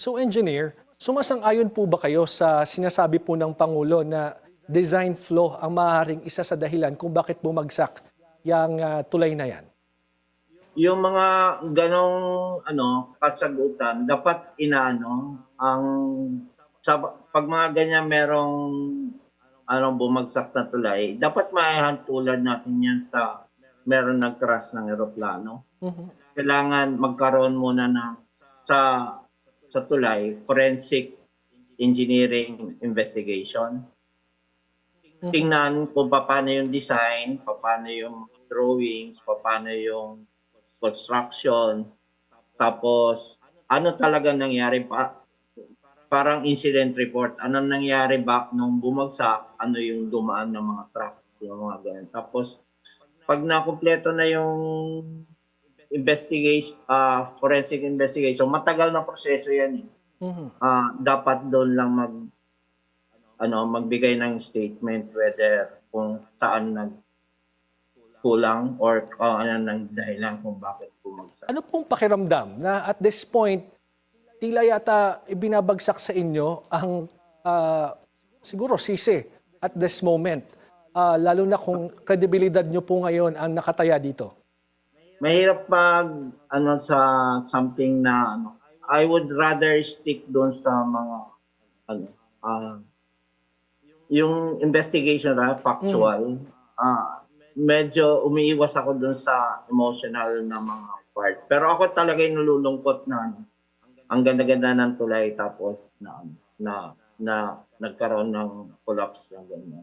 So engineer, sumasang-ayon po ba kayo sa sinasabi po ng Pangulo na design flaw ang maaaring isa sa dahilan kung bakit bumagsak yung tulay na yan? Yung mga ganong kasagutan dapat inaano ang pag mga ganyan merong bumagsak na tulay, dapat maihantulan natin yan sa meron nag-crash ng eroplano. Mhm. Kailangan magkaroon muna ng sa tulay forensic engineering investigation. Tingnan kung paano yung design, paano yung drawings, paano yung construction, tapos ano talaga nangyari pa, parang incident report, ano nangyari ba nung bumagsak, ano yung dumaan ng mga truck, yung mga ganyan. Tapos pag nakumpleto na yung investigation, forensic investigation, matagal na proseso yan. Mhm. Dapat doon lang magbigay ng statement whether kung saan nagkulang or kung ano nang dahilan kung bakit bumagsak. Ano pong pakiramdam na at this point, tila yata ibinabagsak sa inyo ang siguro sisi at this moment, lalo na kung kredibilidad nyo po ngayon ang nakataya dito? Mahirap sa something na I would rather stick doon sa mga yung investigation factual. Medyo umiiwas ako doon sa emotional na mga part. Pero ako talaga yung nalulungkot na ang ganda-ganda ng tulay tapos na nagkaroon ng collapse ng ganyan.